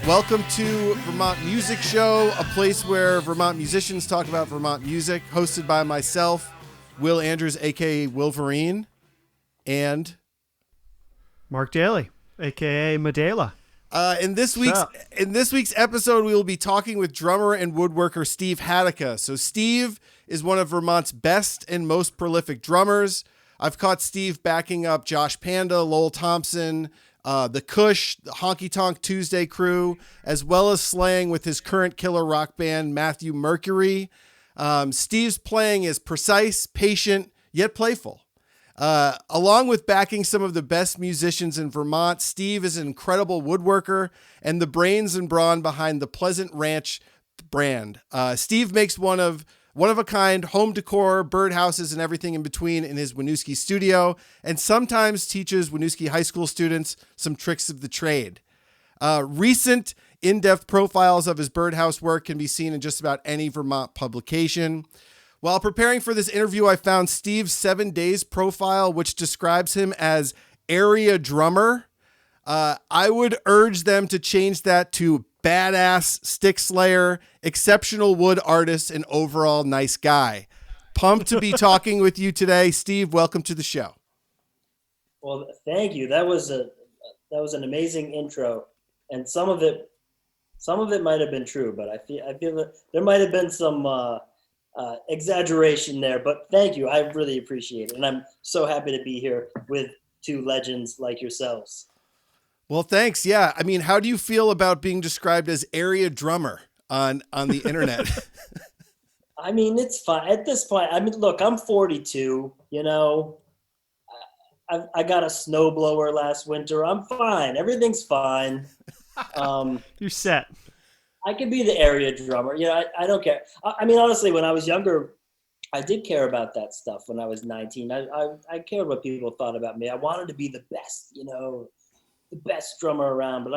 Welcome to Vermont Music Show, a place where Vermont musicians talk about Vermont music, hosted by myself, Will Andrews, aka Wolverine, and Mark Daly, aka Medela. In this week's episode, we will be talking with drummer and woodworker Steve Hadeka. So Steve is one of Vermont's best and most prolific drummers. I've caught Steve backing up Josh Panda, Lowell Thompson, the Kush, the Honky Tonk Tuesday crew, as well as slaying with his current killer rock band, Matthew Mercury. Steve's playing is precise, patient, yet playful. Along with backing some of the best musicians in Vermont, Steve is an incredible woodworker and the brains and brawn behind the Pleasant Ranch brand. Steve makes one of a kind home decor, birdhouses, and everything in between in his Winooski studio, and sometimes teaches Winooski high school students some tricks of the trade. Recent in-depth profiles of his birdhouse work can be seen in just about any Vermont publication. While preparing for this interview, I found Steve's 7 Days profile, which describes him as area drummer. I would urge them to change that to badass stick slayer, exceptional wood artist, and overall nice guy. Pumped to be talking with you today. Steve, welcome to the show. Well, thank you. That was an amazing intro, and some of it might have been true, but I feel that there might have been some exaggeration there. But thank you. I really appreciate it, and I'm so happy to be here with two legends like yourselves. Well, thanks. Yeah. I mean, how do you feel about being described as area drummer on the internet? I mean, it's fine at this point. I mean, look, I'm 42, you know, I got a snowblower last winter. I'm fine. Everything's fine. You're set. I could be the area drummer. You know, I don't care. I mean, honestly, when I was younger, I did care about that stuff when I was 19. I cared what people thought about me. I wanted to be the best, you know, the best drummer around, but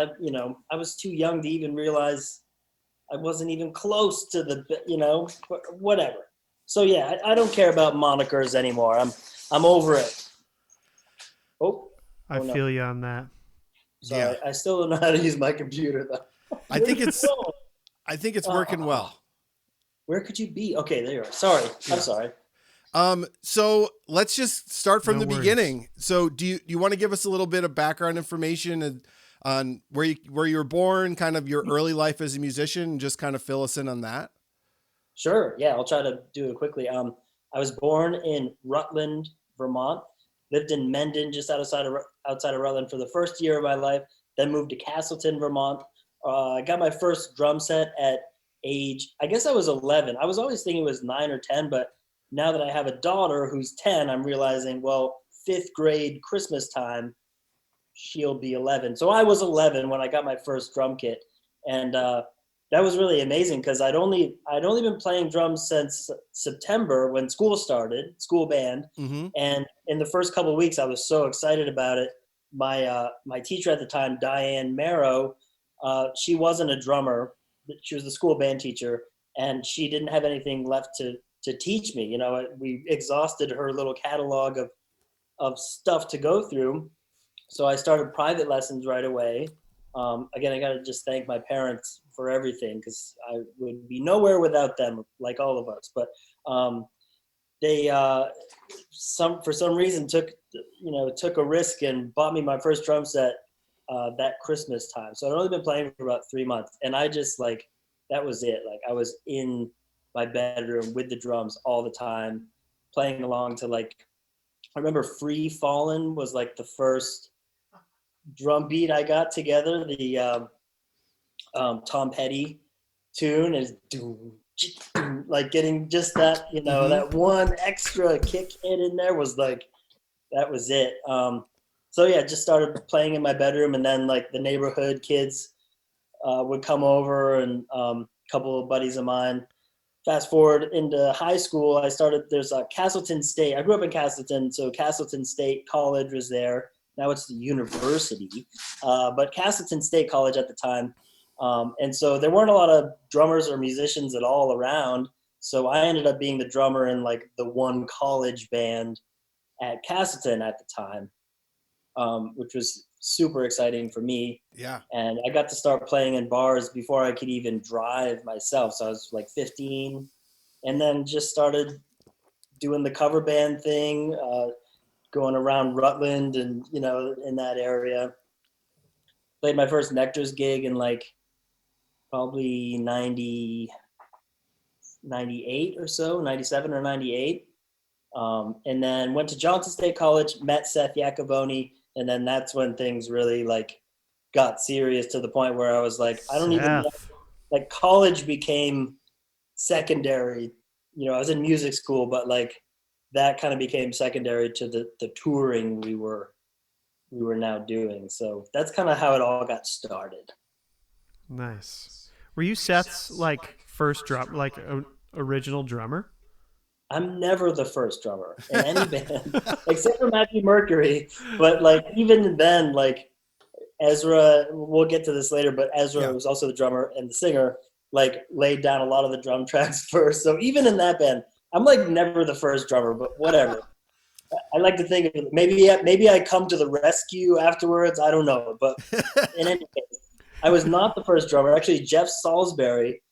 I was too young to even realize I wasn't even close to the, you know, whatever. So yeah, I don't care about monikers anymore. I'm over it. I feel you on that. Sorry, yeah. I still don't know how to use my computer though. I think it's working well. Where could you be? Okay, there you are. Sorry, yeah. I'm sorry. So let's just start from the beginning. So do you want to give us a little bit of background information on where you were born, kind of your early life as a musician, and just kind of fill us in on that? Sure. Yeah, I'll try to do it quickly. I was born in Rutland, Vermont, lived in Mendon, just outside of Rutland for the first year of my life, then moved to Castleton, Vermont. I got my first drum set at age, I guess I was 11. I was always thinking it was 9 or 10, but now that I have a daughter who's 10, I'm realizing, well, 5th grade Christmas time, she'll be 11. So I was 11 when I got my first drum kit. And that was really amazing because I'd only been playing drums since September when school started, school band. Mm-hmm. And in the first couple of weeks, I was so excited about it. My teacher at the time, Diane Marrow, she wasn't a drummer. She was the school band teacher, and she didn't have anything left to teach me. You know, we exhausted her little catalog of stuff to go through. So I started private lessons right away. Again, I got to just thank my parents for everything because I would be nowhere without them, like all of us. But they, for some reason, took a risk and bought me my first drum set that Christmas time. So I'd only been playing for about 3 months, and I just that was it. Like I was in my bedroom with the drums all the time, playing along to I remember Free Fallin' was like the first drum beat I got together. The Tom Petty tune is like getting just that, you know, mm-hmm. that one extra kick hit in there was that was it. So yeah, just started playing in my bedroom, and then the neighborhood kids would come over, and a couple of buddies of mine. Fast forward into high school, there's a Castleton State. I grew up in Castleton, so Castleton State College was there. Now it's the university, but Castleton State College at the time. And so there weren't a lot of drummers or musicians at all around. So I ended up being the drummer in the one college band at Castleton at the time, which was super exciting for me. Yeah. And I got to start playing in bars before I could even drive myself. So I was like 15, and then just started doing the cover band thing, going around Rutland and, in that area. Played my first Nectar's gig in like probably 98 or so, 97 or 98. And then went to Johnson State College, met Seth Iacoboni, and then that's when things really like got serious to the point where I was like, I don't even know, like college became secondary. I was in music school, but like that kind of became secondary to the touring we were now doing. So that's kind of how it all got started. Nice. Were you Seth's like first original drummer? I'm never the first drummer in any band except for Matthew Mercury. But like even then, like Ezra, we'll get to this later, but Ezra was also the drummer and the singer, like laid down a lot of the drum tracks first. So even in that band, I'm like never the first drummer, but whatever. I like to think of it, maybe I come to the rescue afterwards. I don't know. But in any case, I was not the first drummer. Actually, Jeff Salisbury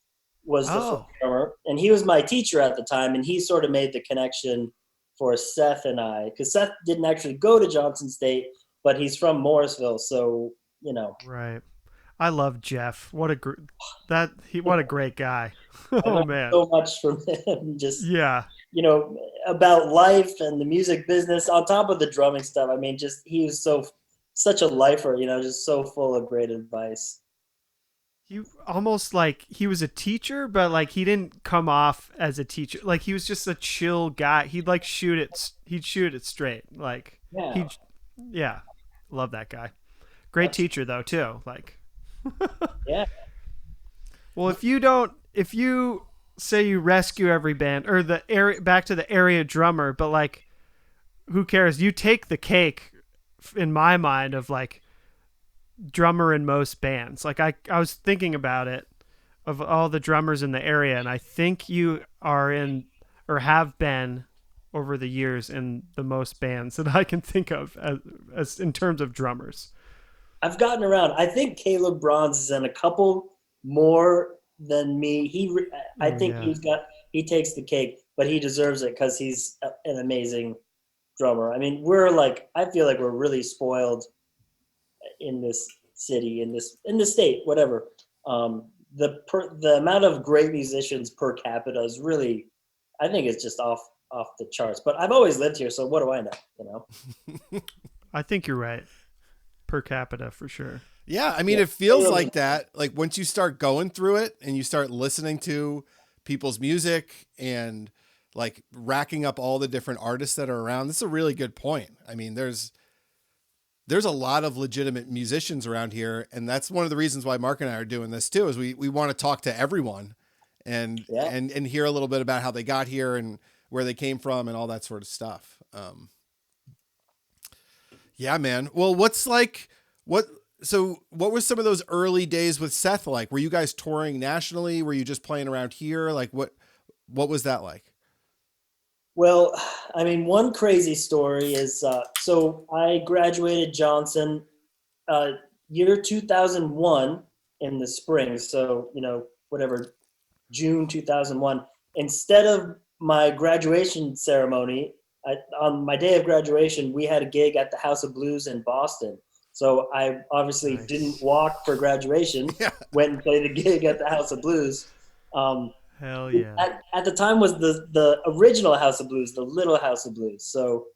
was the first drummer, and he was my teacher at the time, and he sort of made the connection for Seth and I, because Seth didn't actually go to Johnson State, but he's from Morrisville, so Right. I love Jeff. What a great guy. Oh man, so much from him. Just yeah, about life and the music business on top of the drumming stuff. I mean, just he was such a lifer. Just so full of great advice. He almost like he was a teacher, but like he didn't come off as a teacher. Like he was just a chill guy. He'd shoot it straight. Like love that guy. Great teacher though too. Like yeah. Well, if you say you rescue every band or the area back to the area drummer, but like who cares? You take the cake in my mind of like drummer in most bands. Like I was thinking about it of all the drummers in the area, and I think you are in or have been over the years in the most bands that I can think of as in terms of drummers. I've gotten around. I think Caleb Bronze is in a couple more than me. I think he takes the cake, but he deserves it because he's an amazing drummer. I mean, I feel like we're really spoiled in this city, in this state, whatever. The amount of great musicians per capita is really, I think it's just off the charts. But I've always lived here, so what do I know? I think you're right. Per capita for sure. Yeah, I mean, it feels like that. Like once you start going through it and you start listening to people's music and like racking up all the different artists that are around, this is a really good point. I mean, there's a lot of legitimate musicians around here, and that's one of the reasons why Mark and I are doing this too. Is we want to talk to everyone and hear a little bit about how they got here and where they came from and all that sort of stuff. Yeah, man. Well, what were some of those early days with Seth like? Were you guys touring nationally? Were you just playing around here? Like what was that like? Well, I mean, one crazy story is, so I graduated Johnson year 2001 in the spring. So, June 2001. Instead of my graduation ceremony, on my day of graduation, we had a gig at the House of Blues in Boston. So I obviously didn't walk for graduation, went and played a gig at the House of Blues. Hell yeah. At the time was the original House of Blues, the Little House of Blues. So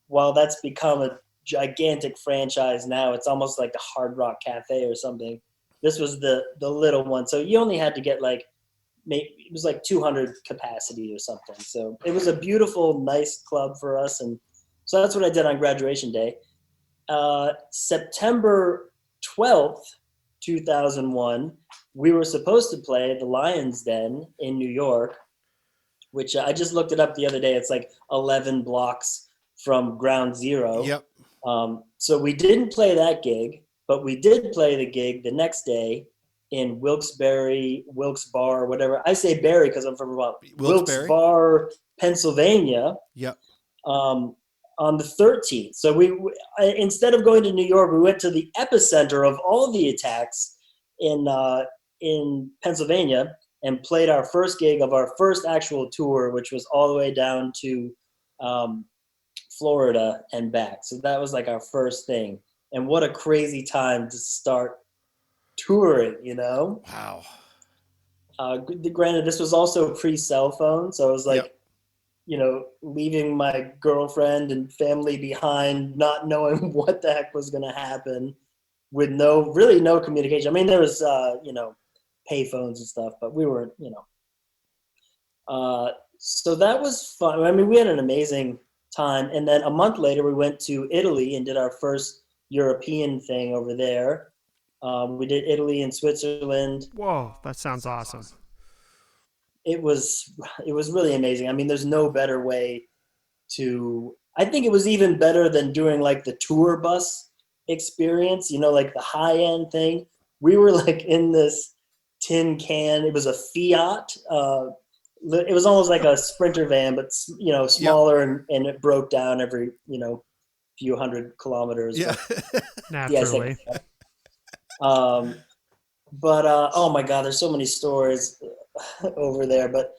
while that's become a gigantic franchise now, it's almost like a Hard Rock Cafe or something. This was the little one. So you only had to get it was like 200 capacity or something. So it was a beautiful, nice club for us. And so that's what I did on graduation day. September 12th, 2001, we were supposed to play the Lion's Den in New York, which I just looked it up the other day. It's like 11 blocks from Ground Zero. Yep. So we didn't play that gig, but we did play the gig the next day in Wilkes Barre, whatever. I say Barre because I'm from Vermont. Wilkes Barre, Pennsylvania. Yep. On on the 13th. So instead of going to New York, we went to the epicenter of all the attacks in Pennsylvania and played our first gig of our first actual tour, which was all the way down to Florida and back. So that was like our first thing. And what a crazy time to start touring, you know? Wow. Granted, this was also pre-cell phone, so it was like, Yep. you know, leaving my girlfriend and family behind, not knowing what the heck was going to happen, with really no communication. I mean, there was, you know, pay phones and stuff, but we weren't, you know. So that was fun. I mean, we had an amazing time. And then a month later, we went to Italy and did our first European thing over there. We did Italy and Switzerland. Whoa, that sounds awesome. It was really amazing. I mean, there's no better way to. I think it was even better than doing like the tour bus experience. You know, like the high end thing. We were like in this tin can. It was a Fiat. It was almost like a Sprinter van, but you know, smaller, and it broke down every, you know, few hundred kilometers. Yeah. Naturally. But oh my God, there's so many stories over there. But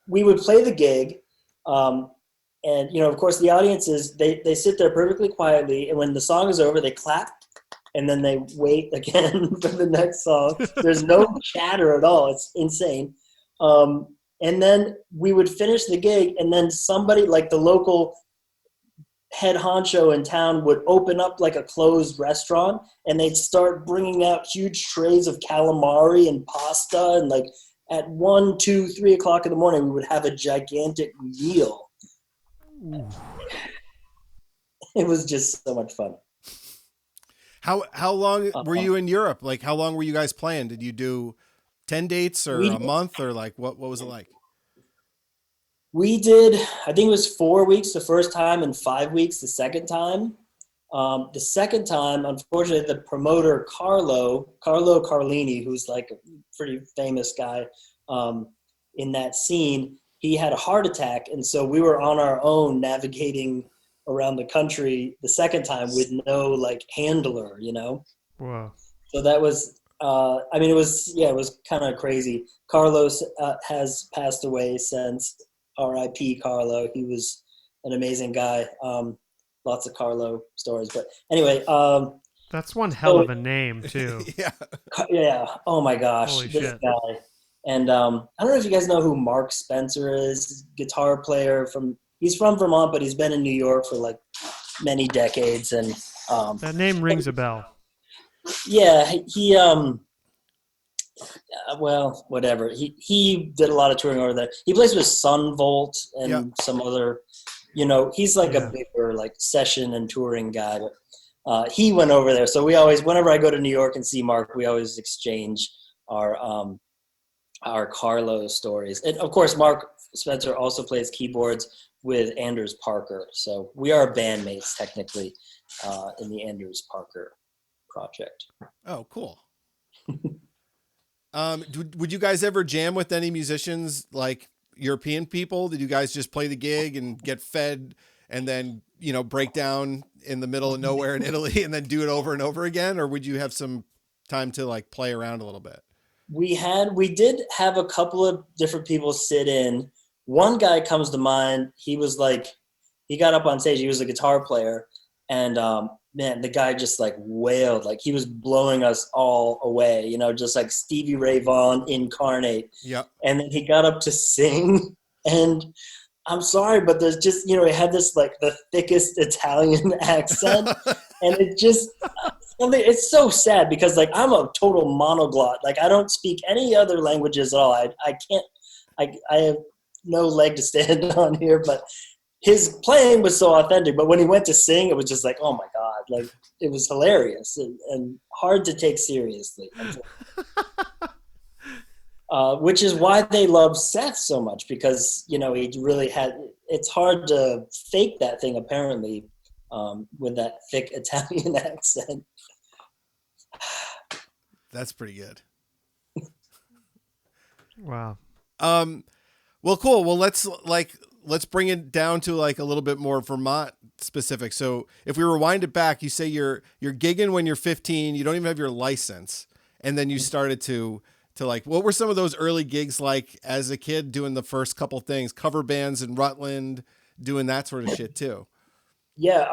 we would play the gig, and you know, of course, the audiences they sit there perfectly quietly, and when the song is over, they clap, and then they wait again for the next song. There's no chatter at all. It's insane. And then we would finish the gig, and then somebody like the local head honcho in town would open up like a closed restaurant, and they'd start bringing out huge trays of calamari and pasta, and like at 1, 2, 3 o'clock in the morning we would have a gigantic meal. Ooh. It was just so much fun. How long were you in Europe? Like, how long were you guys playing? Did you do 10 dates or a month, or like what was it like? We did, I think it was 4 weeks the first time and 5 weeks the second time. The second time, unfortunately, the promoter Carlo Carlini, who's like a pretty famous guy in that scene, he had a heart attack, and so we were on our own navigating around the country the second time with no like handler, you know. Wow. So that was, I mean, it was kind of crazy. Carlos has passed away since. R.I.P. Carlo. He was an amazing guy. Lots of Carlo stories, but anyway. That's one hell of a name too. Yeah. Yeah. Oh my gosh, Holy this shit. guy. And I don't know if you guys know who Mark Spencer is. Guitar player he's from Vermont, but he's been in New York for like many decades. And that name rings a bell. Yeah, he well, whatever. He did a lot of touring over there. He plays with Sunvolt and some other, you know, he's like a bigger like session and touring guy. But he went over there. So we always, whenever I go to New York and see Mark, we always exchange our Carlo stories. And of course, Mark Spencer also plays keyboards with Anders Parker. So we are bandmates technically in the Anders Parker project. Oh, cool. Would you guys ever jam with any musicians, like European people? Did you guys just play the gig and get fed and then, you know, break down in the middle of nowhere in Italy and then do it over and over again? Or would you have some time to like play around a little bit? We did have a couple of different people sit in. One guy comes to mind. He was like, he got up on stage. He was a guitar player, and man, the guy just like wailed, like he was blowing us all away, you know, just like Stevie Ray Vaughan incarnate. Yeah. And then he got up to sing, and I'm sorry, but there's just, you know, he had this like the thickest Italian accent, and it just, it's so sad because like I'm a total monoglot. Like I don't speak any other languages at all. I can't, I have no leg to stand on here, but his playing was so authentic. But when he went to sing, it was just like, oh my God, like it was hilarious and hard to take seriously. Which is why they love Seth so much, because, you know, he really it's hard to fake that thing apparently with that thick Italian accent. That's pretty good. Wow. Well, cool. Well, let's let's bring it down to like a little bit more Vermont specific. So if we rewind it back, you say you're gigging when you're 15, you don't even have your license. And then you started to like, what were some of those early gigs like as a kid, doing the first couple things, cover bands in Rutland, doing that sort of shit too? Yeah.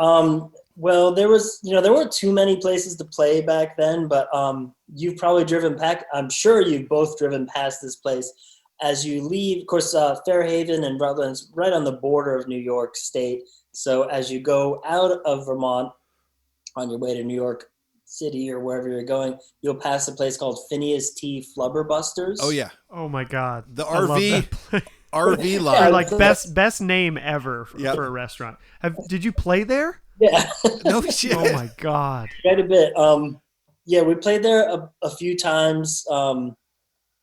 Well, there weren't too many places to play back then, but you've probably driven back. I'm sure you've both driven past this place as you leave. Of course, Fairhaven and Rutland's right on the border of New York State. So as you go out of Vermont on your way to New York City or wherever you're going, you'll pass a place called Finius T Flubberbusters. Oh yeah. Oh my God. The RV lot. Yeah, like best name ever for a restaurant. Did you play there? Yeah. No shit. Oh my God. Quite a bit. Yeah, we played there a few times.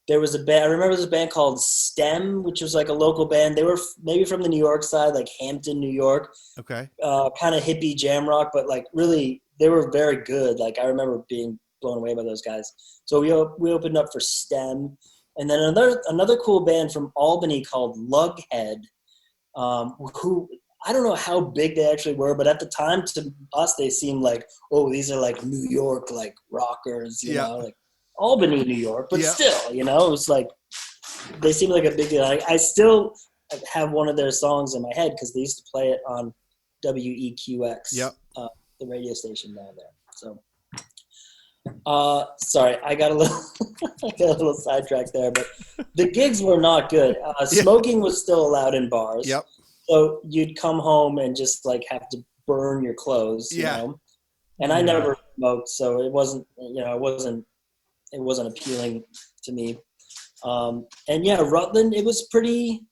There was a band. I remember this band called STEM, which was like a local band. They were maybe from the New York side, like Hampton, New York. Okay. Kind of hippie jam rock, but like really, they were very good. Like I remember being blown away by those guys. So we opened up for STEM, and then another cool band from Albany called Lughead, who I don't know how big they actually were, but at the time to us they seemed like, oh, these are like New York like rockers, you know, like Albany, New York, but still, you know, it was like they seemed like a big deal. I still have one of their songs in my head because they used to play it on WEQX, the radio station down there. So, sorry, I got a little sidetracked there, but the gigs were not good. Smoking was still allowed in bars. Yep. So you'd come home and just like have to burn your clothes, you know. And I never smoked, so it wasn't appealing to me. And yeah, Rutland, it was pretty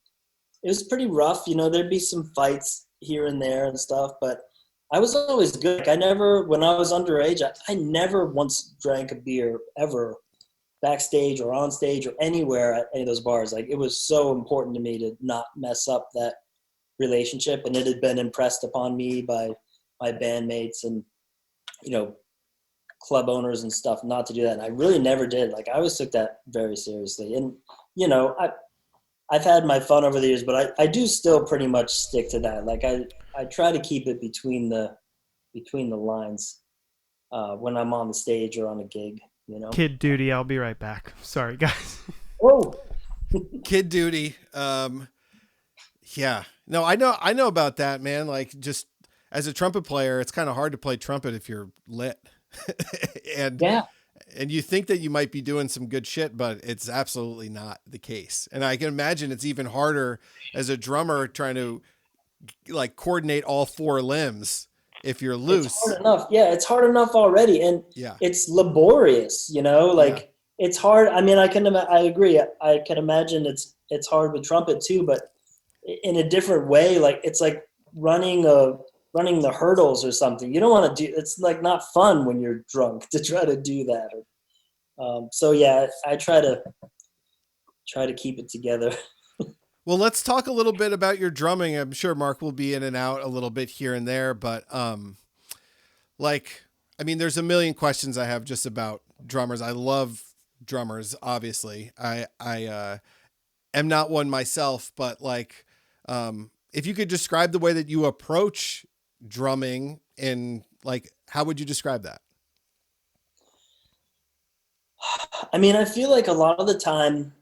rough. You know, there'd be some fights here and there and stuff, but I was always good. Like when I was underage, I never once drank a beer ever backstage or on stage or anywhere at any of those bars. Like it was so important to me to not mess up that relationship, and it had been impressed upon me by my bandmates and, you know, club owners and stuff not to do that. And I really never did. Like I always took that very seriously. And, you know, I've had my fun over the years, but I do still pretty much stick to that. Like I try to keep it between the lines when I'm on the stage or on a gig, you know. Kid duty. I'll be right back. Sorry, guys. Whoa. Kid duty. Yeah. No, I know about that, man. Like just as a trumpet player, it's kind of hard to play trumpet if you're lit. And you think that you might be doing some good shit, but it's absolutely not the case. And I can imagine it's even harder as a drummer trying to like coordinate all four limbs if you're loose. It's hard enough. Yeah, it's hard enough already, and it's laborious, you know, like it's hard. I mean, I agree. I can imagine it's hard with trumpet too, but in a different way. Like it's like running the hurdles or something. You don't want to do, it's like not fun when you're drunk to try to do that. So yeah, I try to keep it together. Well, let's talk a little bit about your drumming. I'm sure Mark will be in and out a little bit here and there, but like, I mean, there's a million questions I have just about drummers. I love drummers, obviously. I am not one myself, but like, if you could describe the way that you approach drumming, and like, how would you describe that? I mean, I feel like a lot of the time,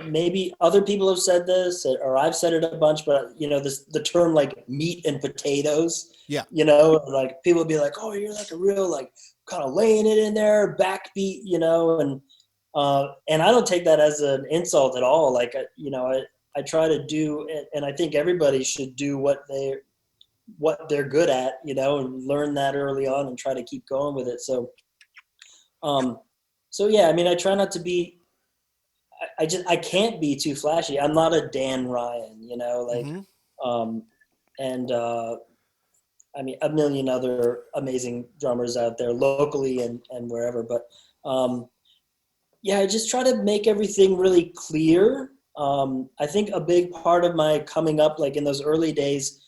maybe other people have said this, or I've said it a bunch, but you know, the term like meat and potatoes. Yeah. You know, like people would be like, "Oh, you're like a real like kind of laying it in there, backbeat," you know, and I don't take that as an insult at all. Like, you know, I try to do, and I think everybody should do what they're good at, you know, and learn that early on and try to keep going with it. So yeah, I mean, I try not to be, I can't be too flashy. I'm not a Dan Ryan, you know, like, I mean, a million other amazing drummers out there locally and wherever, but yeah, I just try to make everything really clear. I think a big part of my coming up, like in those early days,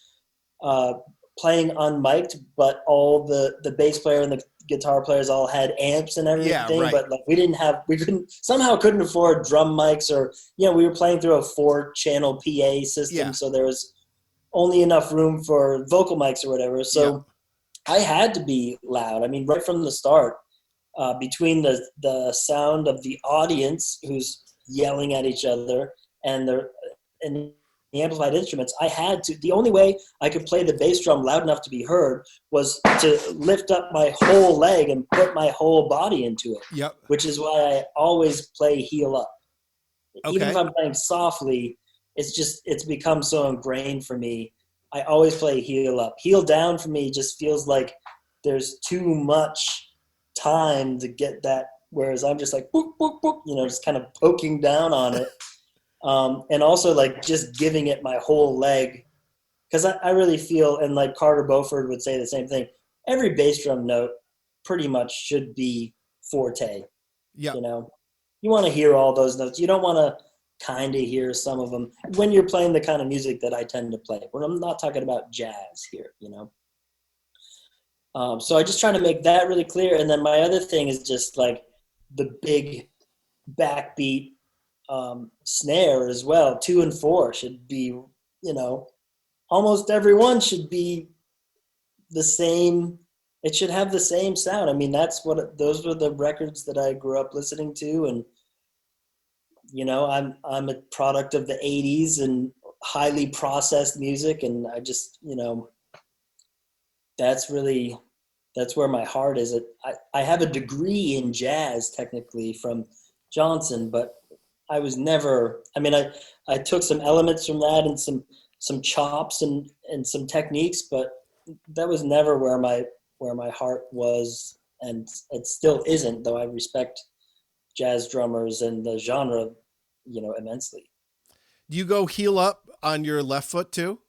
playing unmiked, but all the bass player and the guitar players all had amps and everything, but like we couldn't afford drum mics, or, you know, we were playing through a 4-channel PA system. So there was only enough room for vocal mics or whatever. So I had to be loud. I mean, right from the start, between the sound of the audience who's yelling at each other and the amplified instruments, I had to. The only way I could play the bass drum loud enough to be heard was to lift up my whole leg and put my whole body into it. Yep. Which is why I always play heel up. Okay. Even if I'm playing softly, it's become so ingrained for me. I always play heel up. Heel down for me just feels like there's too much time to get that, whereas I'm just like boop, boop, boop, just kind of poking down on it. And also like just giving it my whole leg, because I really feel, and like Carter Beauford would say the same thing, every bass drum note pretty much should be forte. Yeah. You want to hear all those notes. You don't want to kind of hear some of them when you're playing the kind of music that I tend to play. But I'm not talking about jazz here, So I just try to make that really clear. And then my other thing is just like the big backbeat snare as well. 2 and 4 should be, almost everyone should be the same. It should have the same sound. I mean, those were the records that I grew up listening to. And, I'm a product of the 80s and highly processed music. And I just, that's where my heart is. I have a degree in jazz technically from Johnson, but I was never, I took some elements from that and some chops and some techniques, but that was never where my heart was. And it still isn't, though I respect jazz drummers and the genre, immensely. Do you go heel up on your left foot too?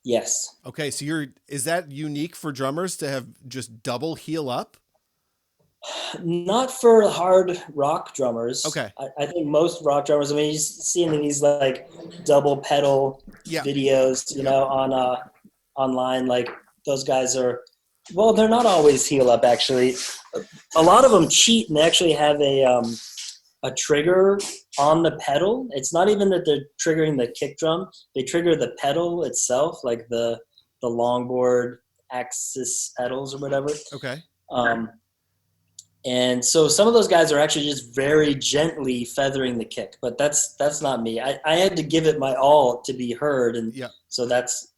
Yes. Okay. So is that unique for drummers to have just double heel up? Not for hard rock drummers. Okay. I think most rock drummers, you see in these like double pedal videos, on online, like those guys are, well, they're not always heel up actually. A lot of them cheat and actually have a trigger on the pedal. It's not even that they're triggering the kick drum. They trigger the pedal itself, like the longboard axis pedals or whatever. Okay. And so some of those guys are actually just very gently feathering the kick, but that's not me. I had to give it my all to be heard. And so that's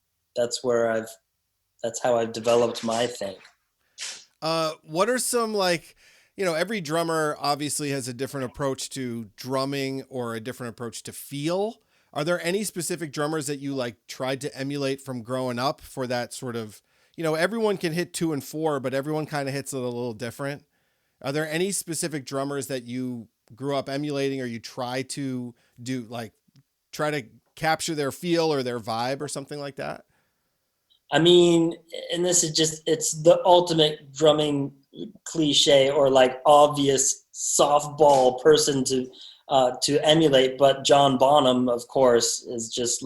how I've developed my thing. What are some every drummer obviously has a different approach to drumming or a different approach to feel. Are there any specific drummers that you tried to emulate from growing up for that sort of, everyone can hit 2 and 4, but everyone kind of hits it a little different. Are there any specific drummers that you grew up emulating or you try to do, try to capture their feel or their vibe or something like that? And this is it's the ultimate drumming cliche or obvious softball person to emulate. But John Bonham, of course, is just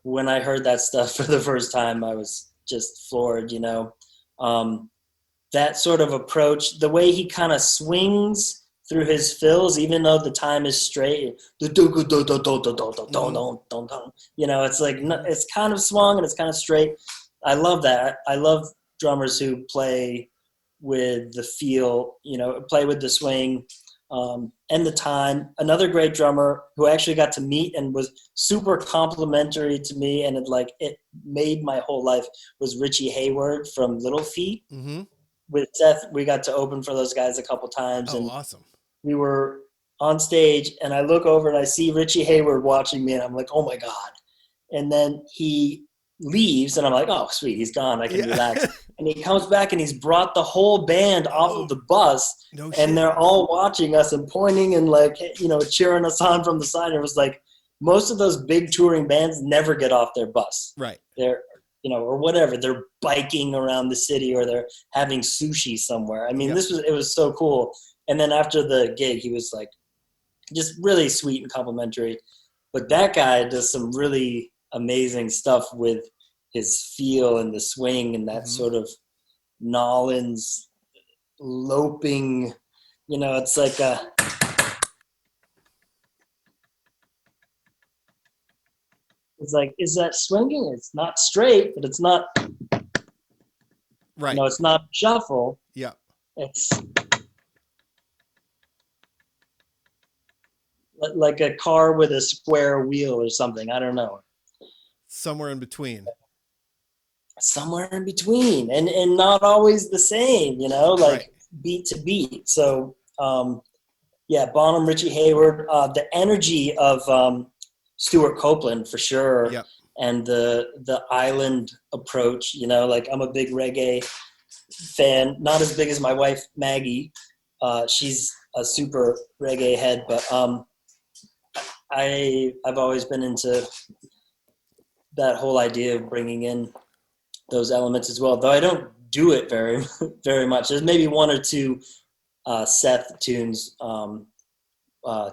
when I heard that stuff for the first time, I was just floored, that sort of approach, the way he kind of swings through his fills, even though the time is straight, it's it's kind of swung and it's kind of straight. I love that. I love drummers who play with the feel, play with the swing and the time. Another great drummer who I actually got to meet and was super complimentary to me and it made my whole life was Richie Hayward from Little Feat. Mm-hmm. With Seth, we got to open for those guys a couple times. Oh, and awesome. We were on stage and I look over and I see Richie Hayward watching me and I'm like, oh my God. And then he leaves and I'm like, oh, sweet, he's gone. I can relax. And he comes back and he's brought the whole band off of the bus and they're all watching us and pointing and cheering us on from the side. It was most of those big touring bands never get off their bus. Right. They're, or whatever. They're biking around the city or they're having sushi somewhere. It was so cool. And then after the gig, he was just really sweet and complimentary. But that guy does some really amazing stuff with his feel and the swing and that sort of Nolans loping, it's like a It's like, is that swinging? It's not straight, but it's not, Right. you know, it's not shuffle. Yeah. It's like a car with a square wheel or something. I don't know. Somewhere in between. Somewhere in between, and not always the same, you know, like Right. beat to beat. So, yeah, Bonham, Richie Hayward, the energy of Stuart Copeland for sure, Yep. and the island approach. You know, like I'm a big reggae fan, not as big as my wife Maggie. She's a super reggae head, but I've always been into that whole idea of bringing in those elements as well, though I don't do it very very much. There's maybe one or two Seth tunes.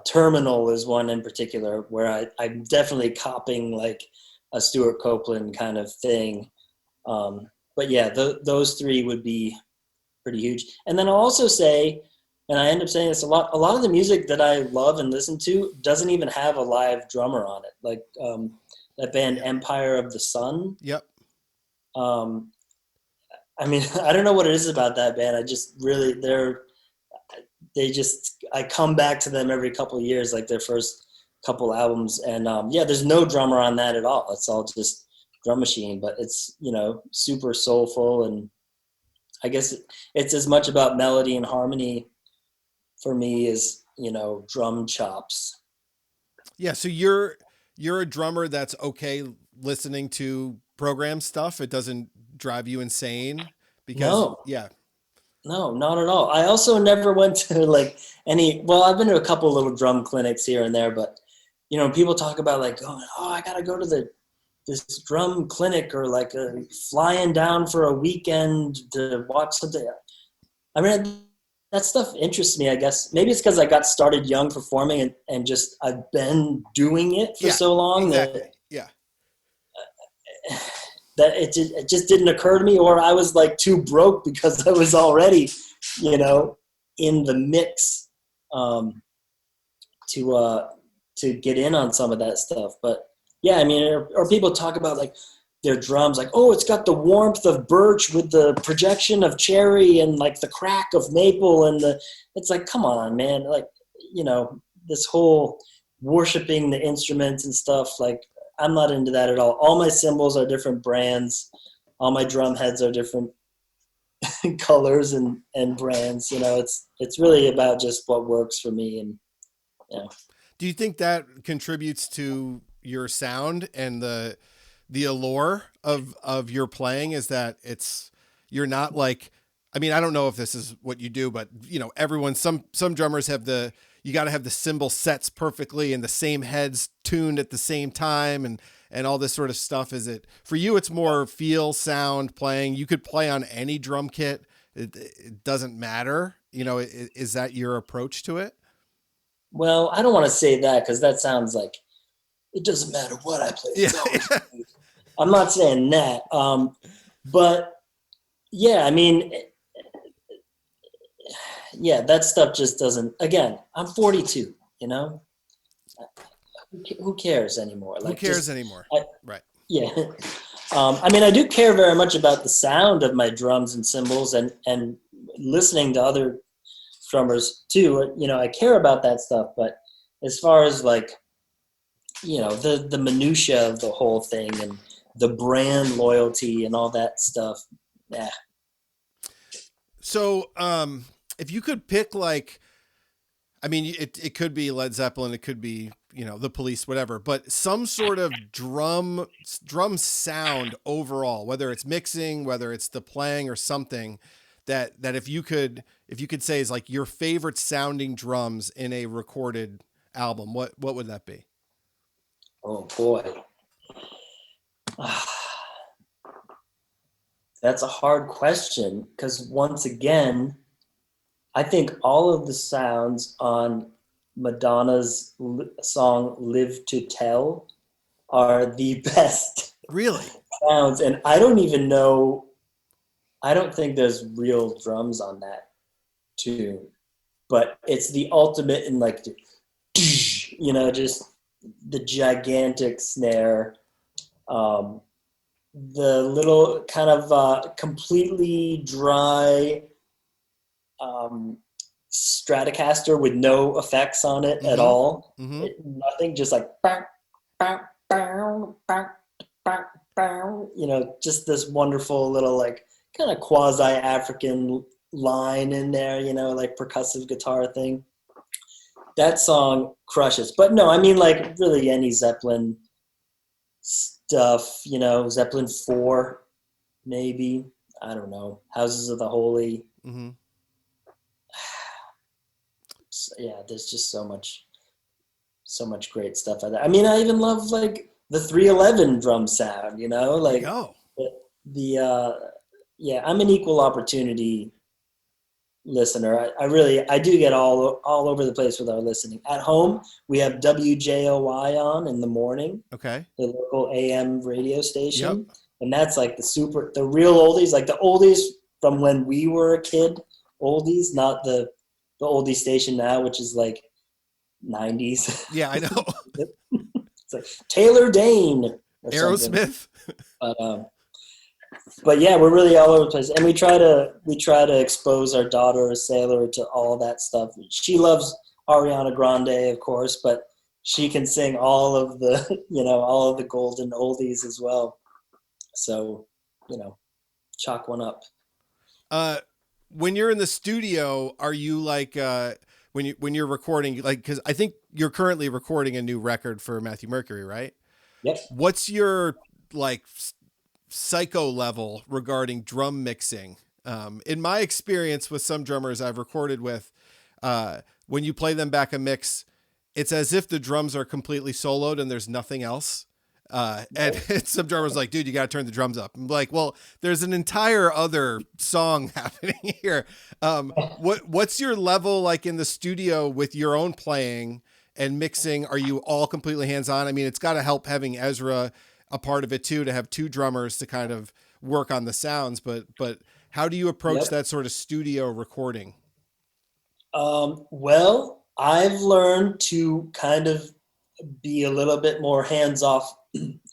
Terminal is one in particular where I'm definitely copying like a Stuart Copeland kind of thing. But yeah, those three would be pretty huge. And then I'll also say, and I end up saying this a lot of the music that I love and listen to doesn't even have a live drummer on it. Like that band Empire of the Sun. Yep. I mean, I don't know what it is about that band. I just really, I come back to them every couple of years, like their first couple albums. And yeah, there's no drummer on that at all. It's all just drum machine, but it's, you know, super soulful. And I guess it's as much about melody and harmony for me as, you know, drum chops. Yeah. So you're a drummer that's okay listening to program stuff. It doesn't drive you insane because No, not at all. I also never went to like I've been to a couple little drum clinics here and there, but you know, people talk about like, I got to go to this drum clinic or like flying down for a weekend to watch something. I mean, that stuff interests me, I guess. Maybe it's because I got started young performing and just I've been doing it for so long that it just didn't occur to me, or I was like too broke because I was already, you know, in the mix to get in on some of that stuff. But yeah, I mean, or people talk about like their drums, like, oh, it's got the warmth of birch with the projection of cherry and like the crack of maple it's like, come on, man, like, you know, this whole worshiping the instruments and stuff, like I'm not into that at all. All my cymbals are different brands. All my drum heads are different colors and brands. You know, it's really about just what works for me. And yeah. Do you think that contributes to your sound and the allure of your playing? Is that you're not like, I mean, I don't know if this is what you do, but you know, some drummers have you got to have the cymbal sets perfectly and the same heads tuned at the same time and all this sort of stuff. Is it for you? It's more feel, sound, playing. You could play on any drum kit. It doesn't matter. You know, is that your approach to it? Well, I don't want to say that because that sounds like it doesn't matter what I play. Yeah. I'm not saying that. But yeah, I mean, yeah, that stuff just doesn't. Again, I'm 42. You know, who cares anymore? Like, who cares anymore? Right. Yeah. I mean, I do care very much about the sound of my drums and cymbals, and listening to other drummers too. You know, I care about that stuff. But as far as like, you know, the minutia of the whole thing and the brand loyalty and all that stuff, yeah. So, if you could pick, like, I mean, it could be Led Zeppelin, it could be, you know, the Police, whatever, but some sort of drum sound overall, whether it's mixing, whether it's the playing or something that if you could say is like your favorite sounding drums in a recorded album, what would that be? Oh boy. That's a hard question because once again, I think all of the sounds on Madonna's song Live to Tell are the best Really? sounds. And I don't even know, I don't think there's real drums on that tune, but it's the ultimate in like, you know, just the gigantic snare The little kind of completely dry Stratocaster with no effects on it at all. Nothing, just like, just this wonderful little like kind of quasi-African line in there, like percussive guitar thing. That song crushes. But no, I mean like really any Zeppelin stuff, Zeppelin 4, maybe. I don't know. Houses of the Holy. Yeah, there's just so much great stuff like that. I mean, I even love like the 311 drum sound, like I'm an equal opportunity listener. I do get all over the place with our listening. At home, we have WJOY on in the morning. Okay. The local AM radio station. Yep. And that's like the real oldies, like the oldies from when we were a kid, oldies, not the oldie station now, which is like 90s. Yeah, I know. It's like Taylor Dane or Aerosmith. But yeah, we're really all over the place, and we try to expose our daughter Sailor to all that stuff. She loves Ariana Grande, of course, but she can sing all of the all of the golden oldies as well. So, chalk one up. When you're in the studio, are you like when you're recording, like, because I think you're currently recording a new record for Matthew Mercury, right? Yep. What's your like psycho level regarding drum mixing? In my experience with some drummers I've recorded with, when you play them back a mix, it's as if the drums are completely soloed and there's nothing else. And some drummers like, dude, you got to turn the drums up. I'm like, well, there's an entire other song happening here. What's your level like in the studio with your own playing and mixing? Are you all completely hands-on? I mean, it's got to help having Ezra a part of it too, to have two drummers to kind of work on the sounds, but how do you approach that sort of studio recording? Well, I've learned to kind of be a little bit more hands-off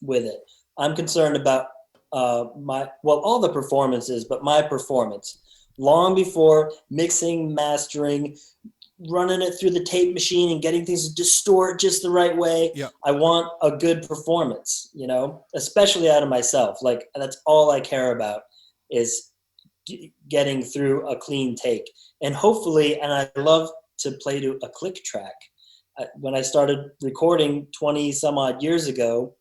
with it. I'm concerned about all the performances, but my performance. Long before mixing, mastering, running it through the tape machine and getting things to distort just the right way. Yep. I want a good performance, especially out of myself. Like, that's all I care about is getting through a clean take. And hopefully, and I love to play to a click track. When I started recording 20 some odd years ago,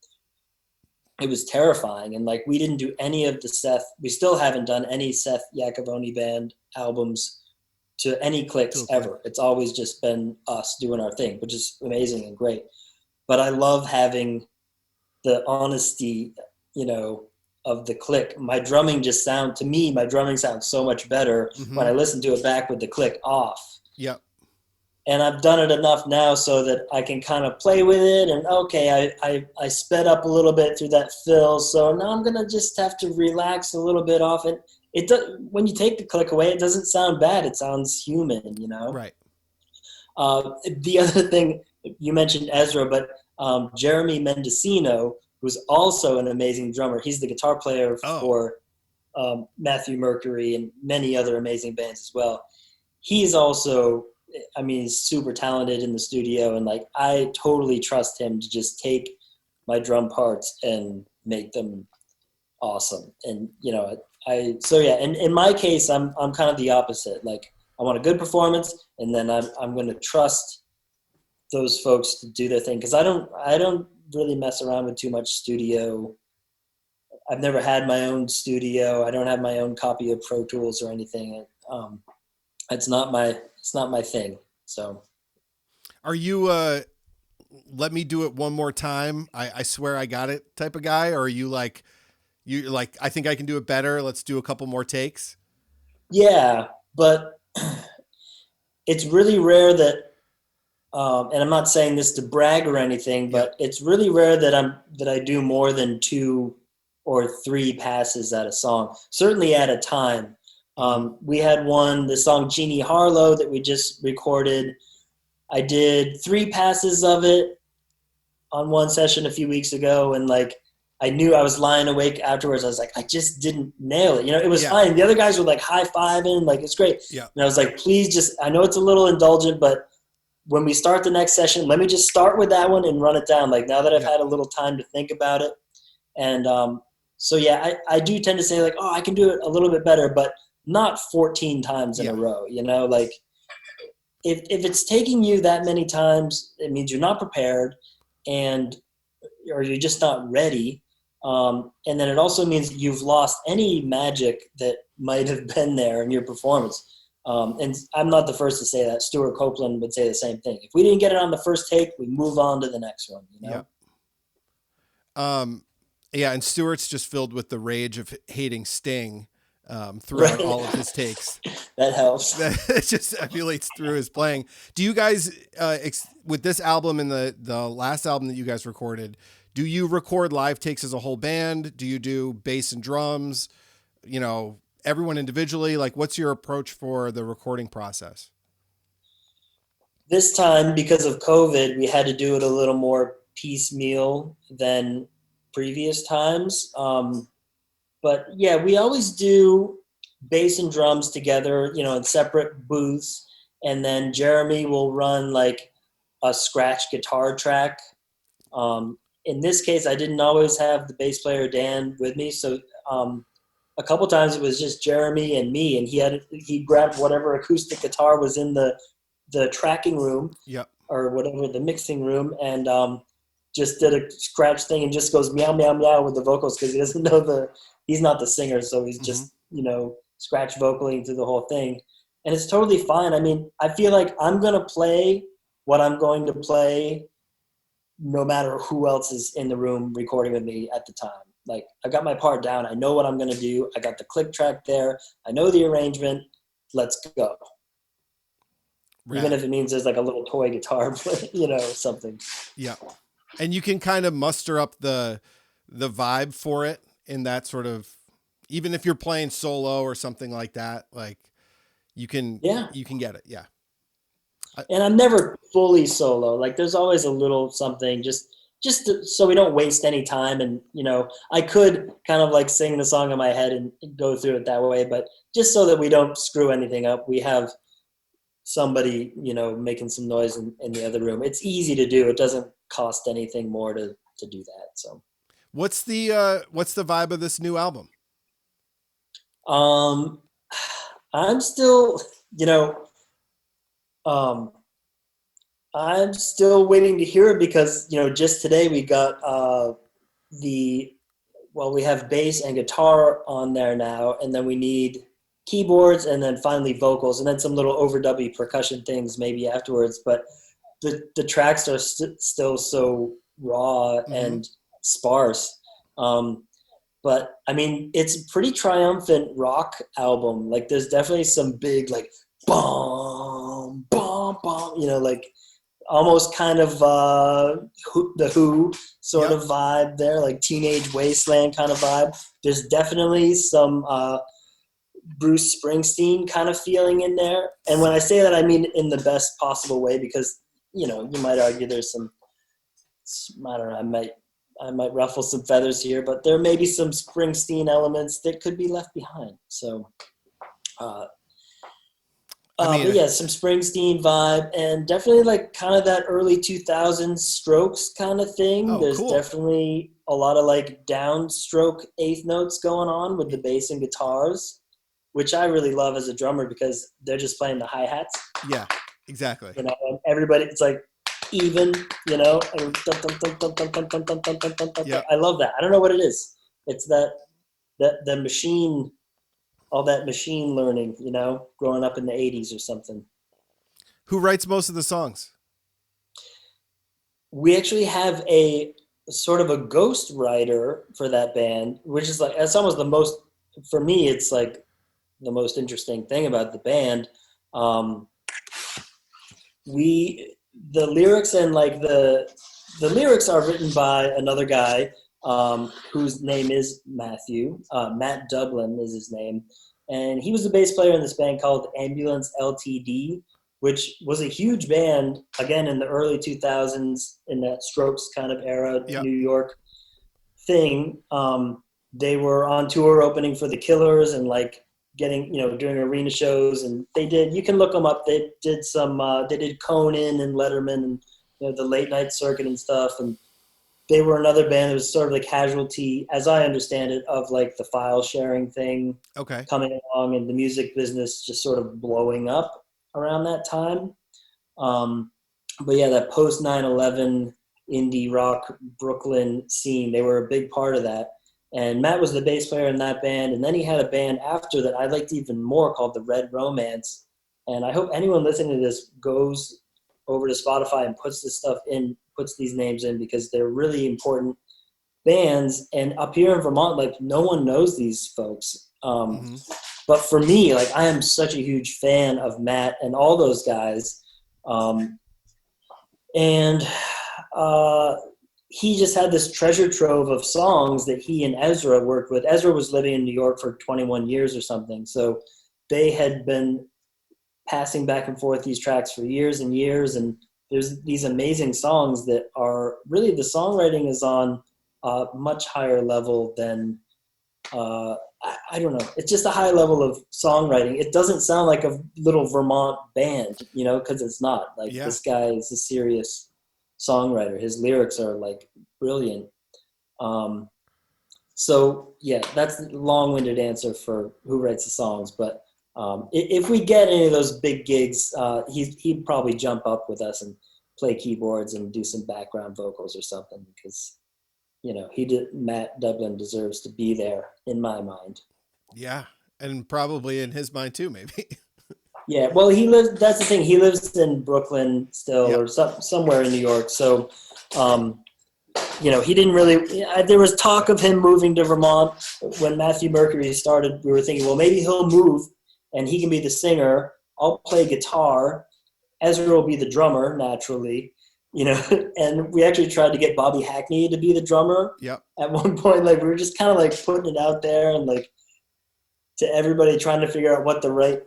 it was terrifying. And like, we didn't do any of we still haven't done any Seth Iacovone band albums to any clicks ever. It's always just been us doing our thing, which is amazing and great. But I love having the honesty, of the click. My drumming sounds so much better when I listen to it back with the click off. Yep. And I've done it enough now so that I can kind of play with it. And okay, I sped up a little bit through that fill. So now I'm going to just have to relax a little bit off it. When you take the click away, it doesn't sound bad. It sounds human, Right. The other thing, you mentioned Ezra, but Jeremy Mendocino, who's also an amazing drummer. He's the guitar player for Matthew Mercury and many other amazing bands as well. He's also, he's super talented in the studio, and like, I totally trust him to just take my drum parts and make them awesome. And and in my case, I'm kind of the opposite. Like, I want a good performance, and then I'm going to trust those folks to do their thing, because I don't really mess around with too much studio. I've never had my own studio. I don't have my own copy of Pro Tools or anything. It's not my thing. So, are you let me do it one more time, I swear I got it type of guy, or are you like I think I can do it better, let's do a couple more takes? Yeah, but it's really rare that and I'm not saying this to brag or anything, but it's really rare that I do more than 2 or 3 passes at a song, certainly at a time. We had the song Jeannie Harlow that we just recorded. I did 3 passes of it on one session a few weeks ago, and like, I knew I was lying awake afterwards. I was like, I just didn't nail it. It was fine. The other guys were like high-fiving, like it's great. Yeah. And I was like, please just, I know it's a little indulgent, but when we start the next session, let me just start with that one and run it down. Like now that I've had a little time to think about it. And so, yeah, I do tend to say like, I can do it a little bit better, but not 14 times in a row, like if it's taking you that many times, it means you're not prepared or you're just not ready. And then it also means you've lost any magic that might have been there in your performance. And I'm not the first to say that. Stuart Copeland would say the same thing. If we didn't get it on the first take, we move on to the next one. Yeah. And Stuart's just filled with the rage of hating Sting throughout all of his takes. That helps. It just emulates through his playing. Do you guys, with this album and the last album that you guys recorded, do you record live takes as a whole band? Do you do bass and drums? Everyone individually? Like, what's your approach for the recording process? This time, because of COVID, we had to do it a little more piecemeal than previous times. But yeah, we always do bass and drums together, in separate booths. And then Jeremy will run like a scratch guitar track. In this case, I didn't always have the bass player Dan with me. So a couple times it was just Jeremy and me, and he grabbed whatever acoustic guitar was in the tracking room or whatever, the mixing room, and just did a scratch thing and just goes meow, meow, meow with the vocals because he doesn't know he's not the singer. So he's just, scratch vocaling through the whole thing. And it's totally fine. I mean, I feel like I'm going to play what I'm going to play no matter who else is in the room recording with me at the time. Like, I got my part down. I know what I'm going to do. I got the click track there. I know the arrangement. Let's go. Right. Even if it means there's like a little toy guitar, something. Yeah. And you can kind of muster up the vibe for it in that sort of, even if you're playing solo or something like that, like you can get it. Yeah. And I'm never fully solo. Like there's always a little something just so we don't waste any time. And, I could kind of like sing the song in my head and go through it that way, but just so that we don't screw anything up, we have somebody, making some noise in the other room. It's easy to do. It doesn't cost anything more to do that. So what's the vibe of this new album? I'm still, I'm still waiting to hear it because, just today we got we have bass and guitar on there now, and then we need keyboards and then finally vocals and then some little overdubby percussion things maybe afterwards. But the tracks are still so raw and sparse. But I mean, it's a pretty triumphant rock album. Like there's definitely some big like boom, boom, boom, like almost kind of the Who sort of vibe there, like Teenage Wasteland kind of vibe. There's definitely some Bruce Springsteen kind of feeling in there. And when I say that, I mean in the best possible way because, you might argue there's some, I don't know, I might ruffle some feathers here, but there may be some Springsteen elements that could be left behind. So, but yeah, some Springsteen vibe and definitely like kind of that early 2000s Strokes kind of thing. There's definitely a lot of like downstroke eighth notes going on with the bass and guitars, which I really love as a drummer because they're just playing the hi-hats. Yeah, exactly. And everybody, it's like even, and I love that. I don't know what it is. It's that the machine, all that machine learning, growing up in the 80s or something. Who writes most of the songs? We actually have a sort of a ghost writer for that band, which is like, it's almost the most, for me, it's like the most interesting thing about the band. The lyrics and like the lyrics are written by another guy whose name is Matthew. Matt Dublin is his name. And he was the bass player in this band called Ambulance LTD, which was a huge band, again, in the early 2000s, in that Strokes kind of era, New York thing. They were on tour opening for the Killers and like getting, doing arena shows, and they did, you can look them up. They did they did Conan and Letterman and, the late night circuit and stuff. And they were another band that was sort of the casualty, as I understand it, of like the file sharing thing coming along and the music business just sort of blowing up around that time. But yeah, that post 9/11 indie rock Brooklyn scene, they were a big part of that. And Matt was the bass player in that band. And then he had a band after that I liked even more called The Red Romance. And I hope anyone listening to this goes over to Spotify and puts these names in, because they're really important bands. And up here in Vermont, like, no one knows these folks. But for me, like, I am such a huge fan of Matt and all those guys. He just had this treasure trove of songs that he and Ezra worked with. Ezra was living in New York for 21 years or something. So they had been passing back and forth these tracks for years and years. And there's these amazing songs that are really, the songwriting is on a much higher level than, I don't know. It's just a high level of songwriting. It doesn't sound like a little Vermont band, because it's not. Like, This guy is a serious songwriter. His lyrics are like brilliant. So yeah, that's the long-winded answer for who writes the songs. But if we get any of those big gigs, he'd probably jump up with us and play keyboards and do some background vocals or something, because Matt Dublin deserves to be there in my mind. Yeah, and probably in his mind too, maybe. Yeah, well, that's the thing. He lives in Brooklyn still, or somewhere in New York. So, he didn't really, there was talk of him moving to Vermont. When Matthew Mercury started, we were thinking, well, maybe he'll move and he can be the singer. I'll play guitar. Ezra will be the drummer, naturally, and we actually tried to get Bobby Hackney to be the drummer. Yep. At one point, like, we were just kind of like putting it out there and like to everybody, trying to figure out what the right,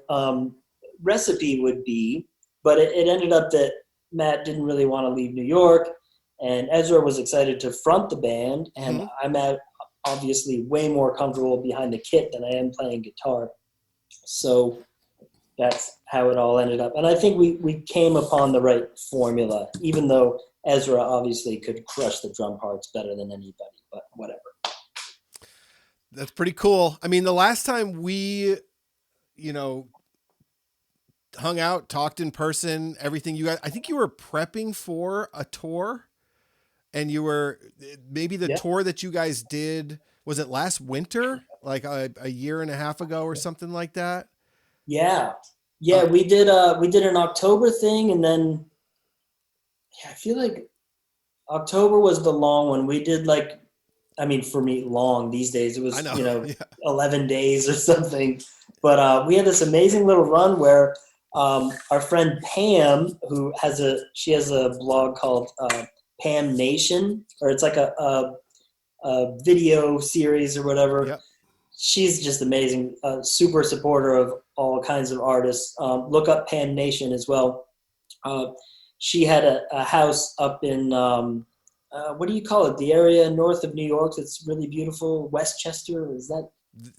recipe would be. But it ended up that Matt didn't really want to leave New York, and Ezra was excited to front the band, and I'm obviously way more comfortable behind the kit than I am playing guitar. So that's how it all ended up. And I think we came upon the right formula, even though Ezra obviously could crush the drum parts better than anybody, but whatever. That's pretty cool. I mean, the last time we, hung out, talked in person, everything, you guys, I think you were prepping for a tour, and you were maybe the tour that you guys did, was it last winter? Like a year and a half ago or something like that? Yeah. Yeah. We did an October thing, and then I feel like October was the long one. We did for me, long these days, it was, 11 days or something. But we had this amazing little run where our friend Pam, she has a blog called Pam Nation, or it's like a video series or whatever. Yep. She's just amazing, super supporter of all kinds of artists. Look up Pam Nation as well. She had a house up in, what do you call it? The area north of New York that's really beautiful. Westchester, is that?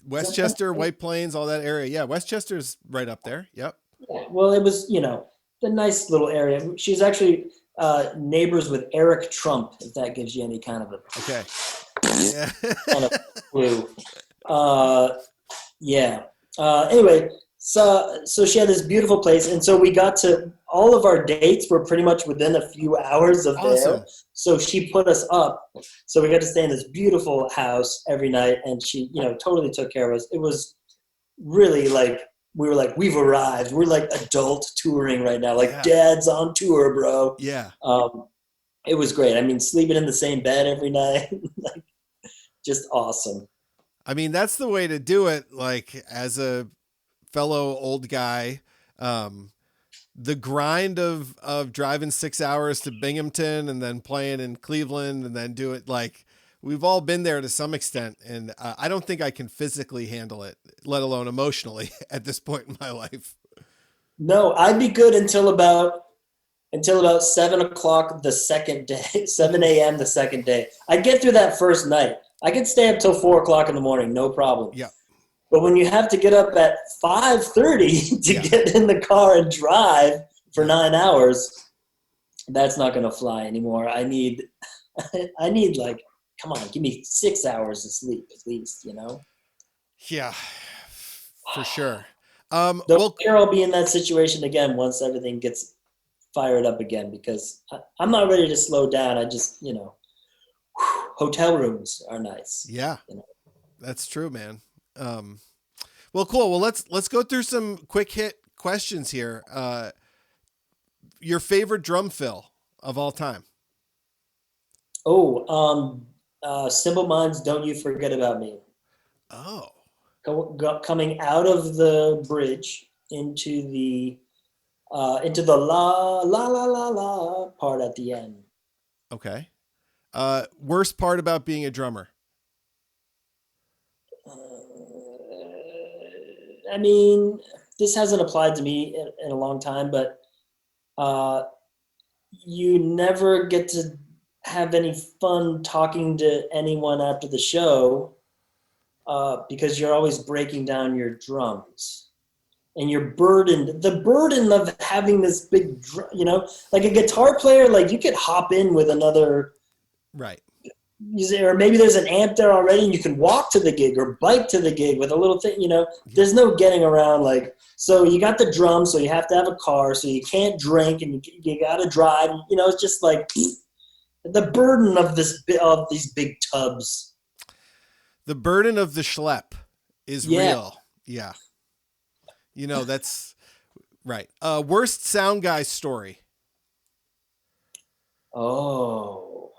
Westchester, White Plains, all that area. Yeah, Westchester's right up there. Yep. Yeah, well, it was, the nice little area. She's actually neighbors with Eric Trump, if that gives you any kind of a yeah. kind of clue. Anyway, so she had this beautiful place, and so we got to, all of our dates were pretty much within a few hours of there. So she put us up, so we got to stay in this beautiful house every night, and she totally took care of us. It was really like, we were like, we've arrived, we're like adult touring right now, like dad's on tour, bro. Yeah. It was great. I mean, sleeping in the same bed every night, like, just awesome. I mean, that's the way to do it. Like, as a fellow old guy, the grind of driving 6 hours to Binghamton and then playing in Cleveland and then do it, like, we've all been there to some extent. And I don't think I can physically handle it, let alone emotionally at this point in my life. No, I'd be good until about 7 o'clock the second day, 7 a.m. the second day. I'd get through that first night. I could stay up till 4 o'clock in the morning, no problem. Yeah. But when you have to get up at 5:30 to get in the car and drive for 9 hours, that's not going to fly anymore. I need like, come on, give me 6 hours of sleep at least, you know? Yeah, for sure. Don't care I'll be in that situation again once everything gets fired up again, because I'm not ready to slow down. I just, you know, hotel rooms are nice. Yeah, you know? That's true, man. Well, cool. Well, let's go through some quick hit questions here. Your favorite drum fill of all time? Simple Minds, Don't You Forget About Me. Oh. Coming out of the bridge into the la la la la la part at the end. Okay. Worst part about being a drummer? I mean, this hasn't applied to me in a long time, but you never get to have any fun talking to anyone after the show because you're always breaking down your drums. And you're burdened. The burden of having this big, you know, like a guitar player, like you could hop in with another. Right. Or maybe there's an amp there already and you can walk to the gig or bike to the gig with a little thing, you know. There's no getting around, like, so you got the drums, so you have to have a car, so you can't drink and you got to drive, you know. It's just like the burden of these big tubs. The burden of the schlep is real. Yeah. You know, that's right. Worst sound guy story. Oh.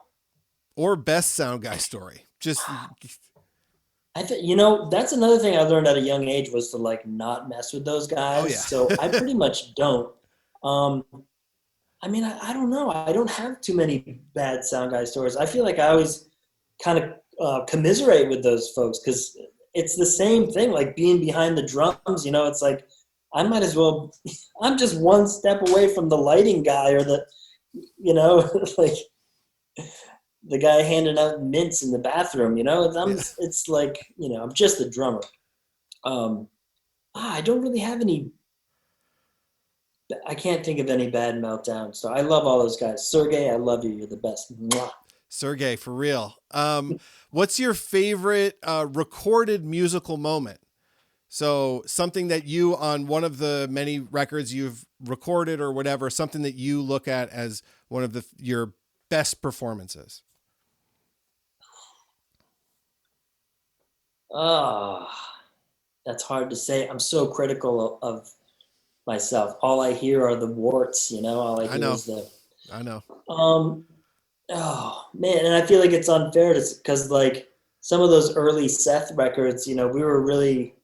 Or best sound guy story. Just I think, you know, that's another thing I learned at a young age was to like not mess with those guys. Oh, yeah. So I pretty much don't. I mean, I don't know. I don't have too many bad sound guy stories. I feel like I always kind of commiserate with those folks because it's the same thing, like being behind the drums, you know. It's like I might as well, I'm just one step away from the lighting guy or the, you know, like the guy handing out mints in the bathroom, you know. It's like, you know, I'm just a drummer. I don't really have any, I can't think of any bad meltdowns. So I love all those guys. Sergey, I love you. You're the best. Mwah. Sergey, for real. What's your favorite recorded musical moment? So something that you, on one of the many records you've recorded or whatever, something that you look at as one of your best performances. That's hard to say. I'm so critical of myself. All I hear are the warts, you know. All I hear is the. I know. Oh man, and I feel like it's unfair because like some of those early Seth records, you know, we were really,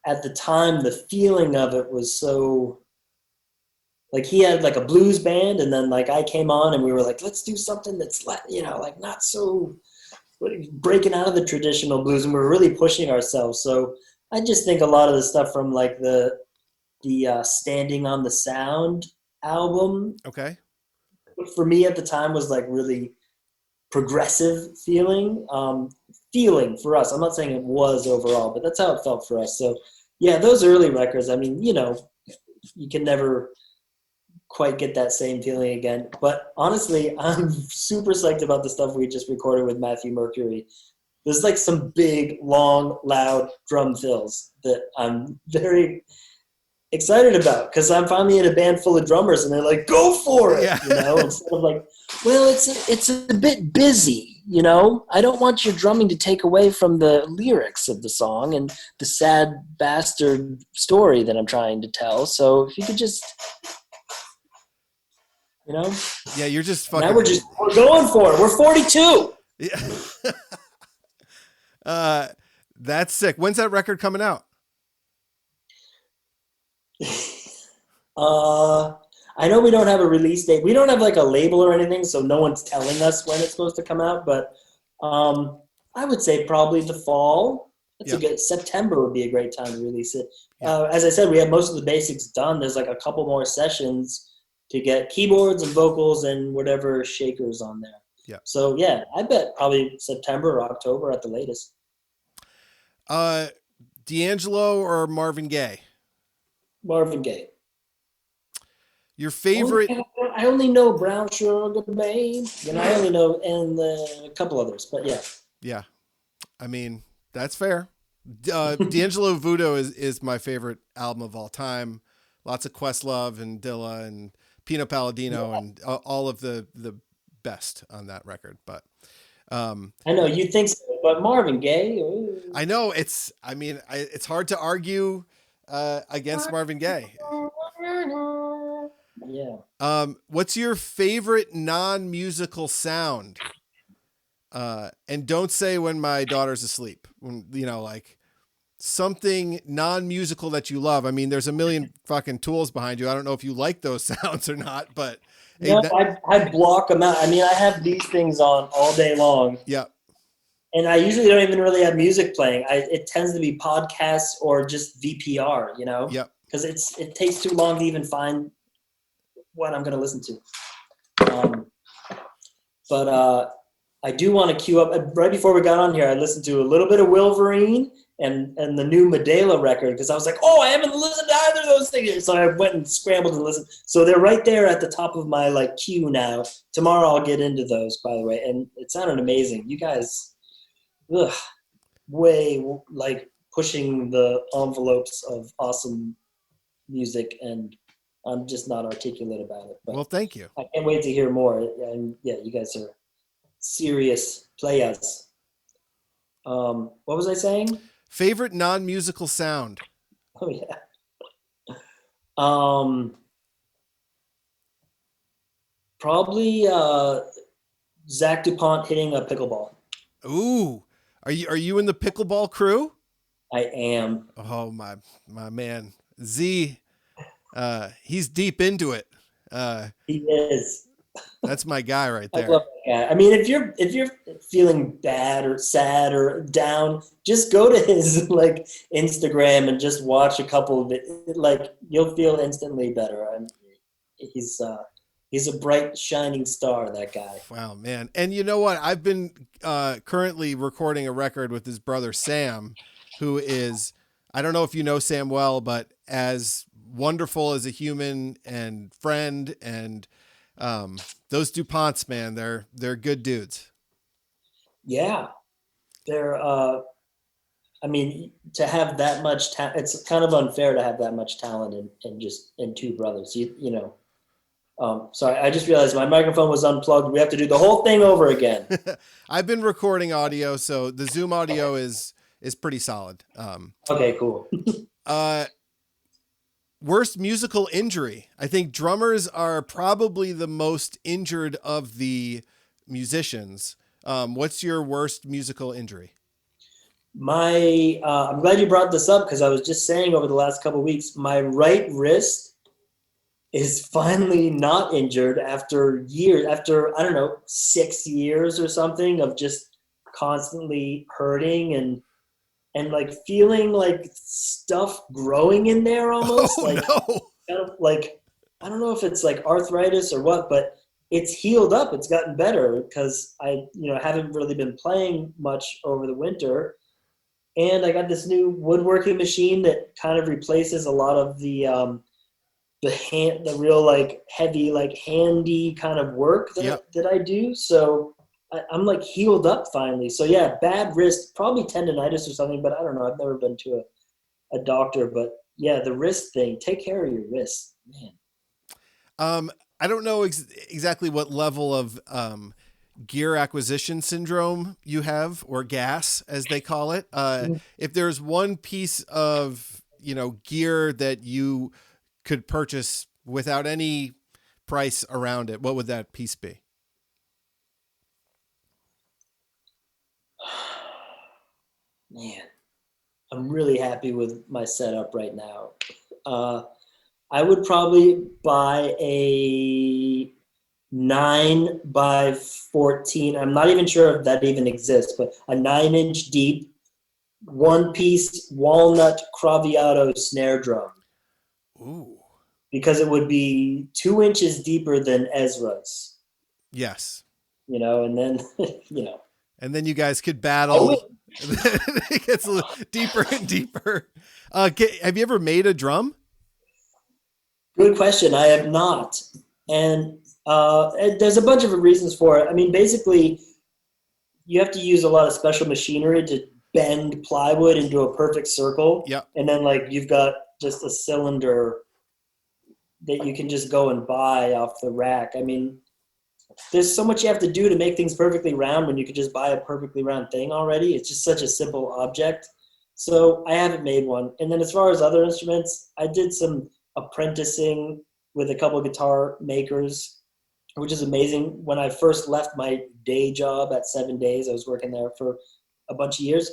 at the time, the feeling of it was so, like he had like a blues band and then like I came on and we were like, let's do something that's, you know, like not so breaking out of the traditional blues, and we're really pushing ourselves. So I just think a lot of the stuff from like the Standing on the Sound album. Okay. For me at the time was like really progressive feeling for us. I'm not saying it was overall, but that's how it felt for us. So yeah, those early records, I mean, you know, you can never quite get that same feeling again. But honestly, I'm super psyched about the stuff we just recorded with Matthew Mercury. There's like some big, long, loud drum fills that I'm very excited about because I'm finally in a band full of drummers and they're like, go for it, you know, instead of like, well, it's a bit busy, you know. I don't want your drumming to take away from the lyrics of the song and the sad bastard story that I'm trying to tell. So if you could just, you know. Yeah, you're just fucking. Now we're going for it. We're 42. Yeah. That's sick. When's that record coming out? I know we don't have a release date. We don't have like a label or anything, so no one's telling us when it's supposed to come out. But I would say probably the fall. That's a good September would be a great time to release it. As I said, we have most of the basics done. There's like a couple more sessions to get keyboards and vocals and whatever shakers on there. Yeah. So yeah, I bet probably September or October at the latest. Deangelo or Marvin Gaye? Marvin Gaye. Your favorite? I only know Brown Sugar Babe. I only know and a couple others, but yeah. Yeah, I mean that's fair. Deangelo Voodoo is my favorite album of all time. Lots of Questlove and Dilla and Pino Palladino and all of the best on that record. But I know you think so, but Marvin Gaye. Ooh. I know it's hard to argue against Marvin Gaye. Yeah. What's your favorite non-musical sound? And don't say when my daughter's asleep. When like something non-musical that you love. I mean, there's a million fucking tools behind you. I don't know if you like those sounds or not, but no, I block them out. I mean, I have these things on all day long. Yeah. And I usually don't even really have music playing. It tends to be podcasts or just VPR, Yep. Because it takes too long to even find what I'm going to listen to. But I do want to queue up. Right before we got on here, I listened to a little bit of Wolverine and the new Medela record because I was like, oh, I haven't listened to either of those things. So I went and scrambled and listened. So they're right there at the top of my queue now. Tomorrow I'll get into those, by the way. And it sounded amazing. You guys... way pushing the envelopes of awesome music, and I'm just not articulate about it. But well, thank you. I can't wait to hear more. And yeah, you guys are serious players. What was I saying? Favorite non-musical sound? Oh yeah. Probably Zach DuPont hitting a pickleball. Ooh. Are you in the pickleball crew? I am. Oh my man, Z, he's deep into it. He is. That's my guy right there. I love that guy. I mean, if you're feeling bad or sad or down, just go to his Instagram and just watch a couple of it. You'll feel instantly better. And he's a bright, shining star, that guy. Wow, man. And you know what? I've been currently recording a record with his brother, Sam, who is, I don't know if you know Sam well, but as wonderful as a human and friend. And those DuPonts, man, they're good dudes. Yeah. They're, I mean, to have that much talent, it's kind of unfair to have that much talent in two brothers, you know. Sorry, I just realized my microphone was unplugged. We have to do the whole thing over again. I've been recording audio, so the Zoom audio is pretty solid. Okay, cool. Worst musical injury. I think drummers are probably the most injured of the musicians. What's your worst musical injury? I'm glad you brought this up because I was just saying over the last couple of weeks, my right wrist is finally not injured after years, after, I don't know, 6 years or something of just constantly hurting and feeling stuff growing in there almost. No. Kind of I don't know if it's arthritis or what, but it's healed up. It's gotten better because I haven't really been playing much over the winter. And I got this new woodworking machine that kind of replaces a lot of the real heavy handy kind of work that I do. So I'm healed up finally. So yeah, bad wrist, probably tendonitis or something, but I don't know. I've never been to a doctor, but yeah, the wrist thing, take care of your wrist, man. I don't know exactly what level of gear acquisition syndrome you have, or gas as they call it. If there's one piece of, gear that you could purchase without any price around it, what would that piece be? Man, I'm really happy with my setup right now. I would probably buy a 9x14. I'm not even sure if that even exists, but a 9-inch deep, one-piece walnut Craviotto snare drum. Ooh. Because it would be 2 inches deeper than Ezra's. Yes. and then, And then you guys could battle. Oh, It gets a little deeper and deeper. Have you ever made a drum? good question. I have not. And there's a bunch of reasons for it. I mean, basically, you have to use a lot of special machinery to bend plywood into a perfect circle. Yep. And then, like, you've got just a cylinder that you can just go and buy off the rack. I mean, there's so much you have to do to make things perfectly round when you could just buy a perfectly round thing already. It's just such a simple object. So I haven't made one. And then as far as other instruments, I did some apprenticing with a couple of guitar makers, which is amazing. When I first left my day job at 7 Days, I was working there for a bunch of years.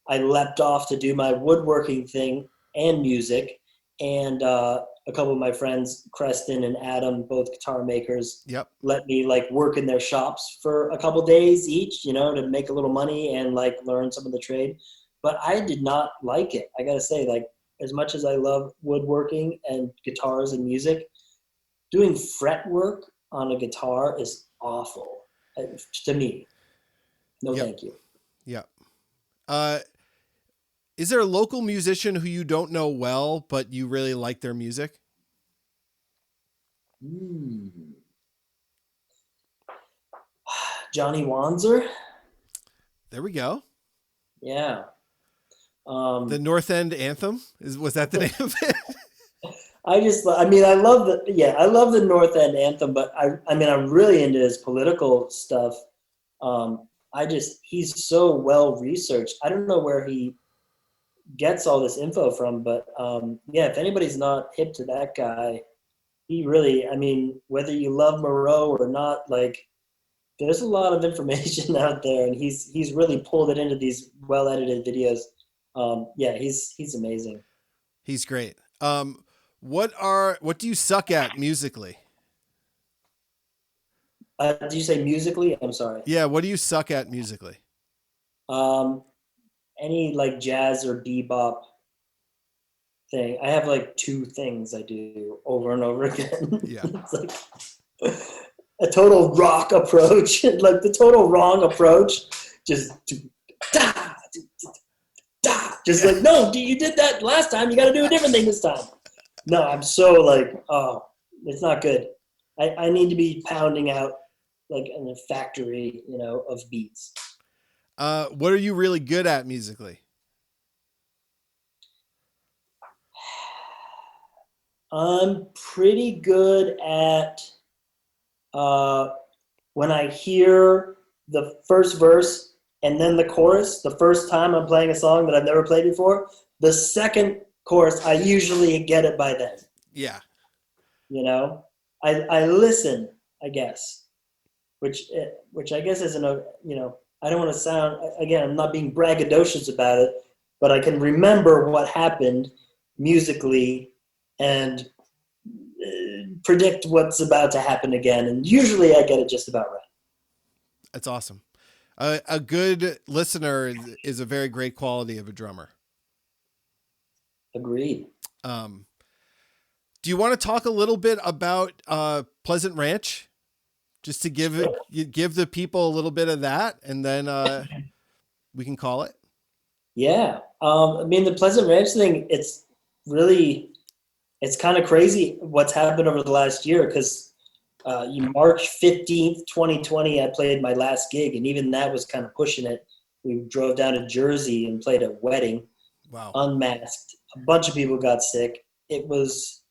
I leapt off to do my woodworking thing and music. And a couple of my friends, Creston and Adam, both guitar makers, Yep. let me like work in their shops for a couple days each, to make a little money and like learn some of the trade. But I did not like it. I gotta say, like, as much as I love woodworking and guitars and music, doing fret work on a guitar is awful to me. No, Yep. Thank you. Yeah. Is there a local musician who you don't know well, but you really like their music? Johnny Wanzer. There we go. Yeah. The North End Anthem was that the name of it? I love the North End Anthem, but I'm really into his political stuff. He's so well researched. I don't know where he gets all this info from, but if anybody's not hip to that guy, he really, whether you love Moreau or not, like, there's a lot of information out there, and he's really pulled it into these well edited videos. He's amazing. He's great. What do you suck at musically? Did you say musically? I'm sorry. Yeah, what do you suck at musically? Any like jazz or bebop thing. I have like two things I do over and over again. Yeah. It's like a total rock approach, like the total wrong approach. Just like, no, you did that last time. You got to do a different thing this time. No, I'm so like, oh, it's not good. I need to be pounding out like in a factory, of beats. What are you really good at musically? I'm pretty good at when I hear the first verse and then the chorus, the first time I'm playing a song that I've never played before, the second chorus, I usually get it by then. Yeah. I listen, I guess, which I guess isn't I don't want to sound, again, I'm not being braggadocious about it, but I can remember what happened musically and predict what's about to happen again. And usually I get it just about right. That's awesome. A good listener is a very great quality of a drummer. Agreed. Do you want to talk a little bit about Pleasant Ranch? Just to give the people a little bit of that, and then we can call it. Yeah. The Pleasant Ranch thing, it's kind of crazy what's happened over the last year, because March 15th, 2020, I played my last gig, and even that was kind of pushing it. We drove down to Jersey and played a wedding. Wow. Unmasked. A bunch of people got sick. It was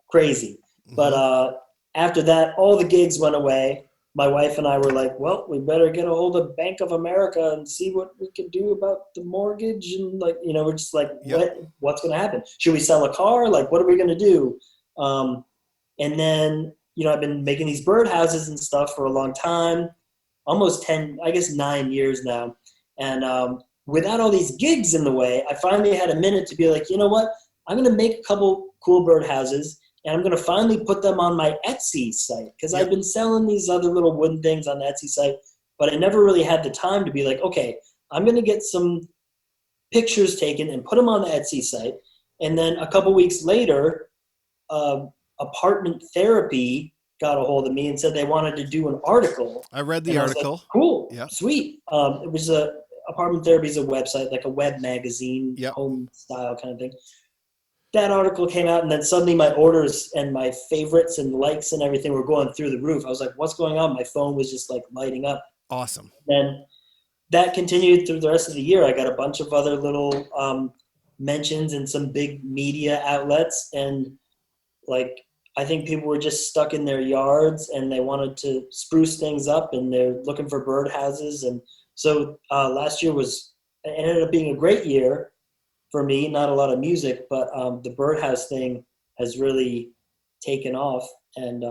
crazy. Mm-hmm. But after that, all the gigs went away. My wife and I were like, well, we better get a hold of Bank of America and see what we can do about the mortgage. And we're just like, Yep. what's going to happen? Should we sell a car? Like, what are we going to do? And then, I've been making these birdhouses and stuff for a long time, almost 9 years now. And without all these gigs in the way, I finally had a minute to be like, you know what? I'm going to make a couple cool birdhouses, and I'm going to finally put them on my Etsy site, because I've been selling these other little wooden things on the Etsy site, but I never really had the time to be like, okay, I'm going to get some pictures taken and put them on the Etsy site. And then a couple weeks later, apartment therapy got a hold of me and said they wanted to do an article. I read the And I was article. like, cool, Yep. sweet. It was Apartment Therapy is a website, like a web magazine, Yep. home style kind of thing. That article came out, and then suddenly my orders and my favorites and likes and everything were going through the roof. I was like, what's going on? My phone was just like lighting up. Awesome. And that continued through the rest of the year. I got a bunch of other little mentions in some big media outlets. And like, I think people were just stuck in their yards and they wanted to spruce things up and they're looking for birdhouses. And so last year it ended up being a great year for me. Not a lot of music, but the birdhouse thing has really taken off. And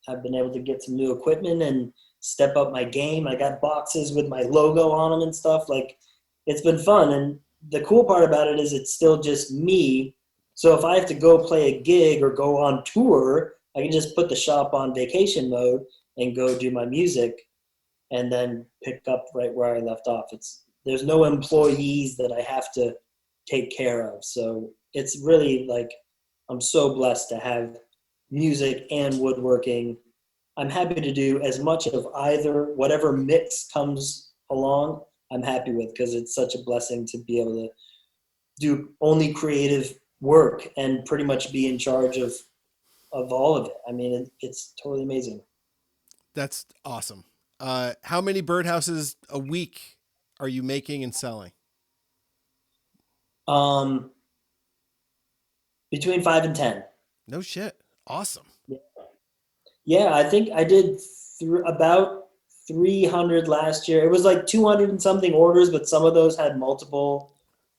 I've been able to get some new equipment and step up my game. I got boxes with my logo on them and stuff. Like, it's been fun. And the cool part about it is it's still just me. So if I have to go play a gig or go on tour, I can just put the shop on vacation mode and go do my music and then pick up right where I left off. There's no employees that I have to take care of. So it's really like, I'm so blessed to have music and woodworking. I'm happy to do as much of either, whatever mix comes along, I'm happy with, because it's such a blessing to be able to do only creative work and pretty much be in charge of all of it. I mean, it's totally amazing. That's awesome. How many birdhouses a week are you making and selling? Between 5 and 10. No shit. Awesome. Yeah, I think I did about 300 last year. It was like 200 and something orders, but some of those had multiple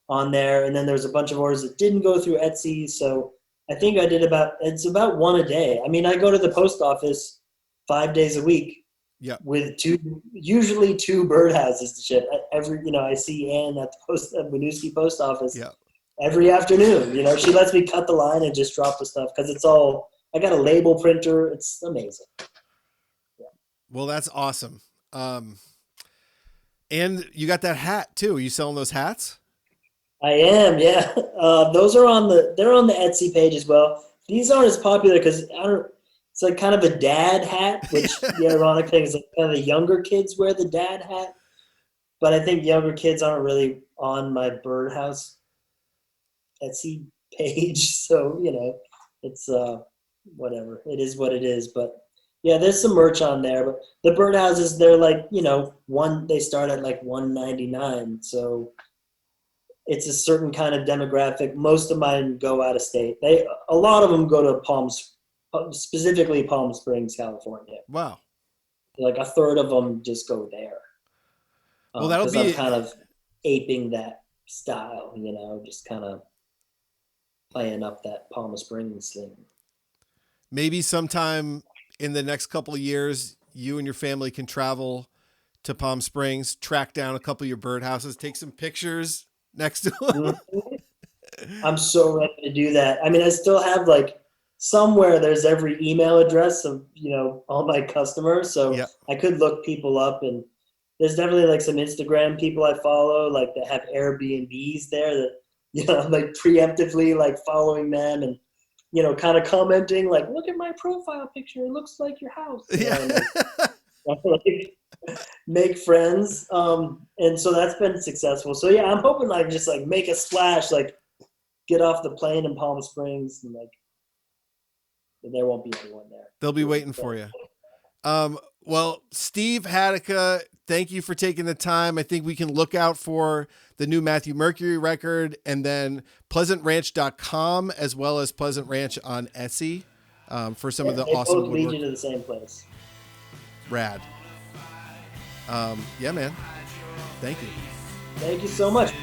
on there. And then there's a bunch of orders that didn't go through Etsy. So I think I did it's about one a day. I mean, I go to the post office 5 days a week. Yep. With usually two birdhouses to ship. I see Ann at the Winooski post office. Yep. Every afternoon. She lets me cut the line and just drop the stuff because it's all. I got a label printer. It's amazing. Yeah. Well, that's awesome. And you got that hat too. Are you selling those hats? I am. Yeah. Those are they're on the Etsy page as well. These aren't as popular because it's like kind of a dad hat, which the ironic thing is like kind of the younger kids wear the dad hat. But I think younger kids aren't really on my birdhouse Etsy page. So, it's whatever. It is what it is. But yeah, there's some merch on there. But the birdhouses, they're like, they start at like $199. So it's a certain kind of demographic. Most of mine go out of state. A lot of them go to specifically Palm Springs, California. Wow. Like a third of them just go there. Well, that'll be I'm kind of aping that style, just kind of playing up that Palm Springs thing. Maybe sometime in the next couple of years, you and your family can travel to Palm Springs, track down a couple of your birdhouses, take some pictures next to them. I'm so ready to do that. I mean, I still have like somewhere there's every email address of, all my customers. So yep. I could look people up, and there's definitely like some Instagram people I follow, like that have Airbnbs there that, I'm like preemptively like following them and, kind of commenting like, look at my profile picture. It looks like your house. Yeah. Like, make friends. And so that's been successful. So yeah, I'm hoping I can just like make a splash, like get off the plane in Palm Springs and like, there won't be anyone there. They'll be waiting for you. Well, Steve Hadeka, thank you for taking the time. I think we can look out for the new Matthew Mercury record, and then pleasantranch.com as well as Pleasant Ranch on Etsy for some of the awesome both lead you to the same place. Rad. Yeah, man. Thank you. Thank you so much.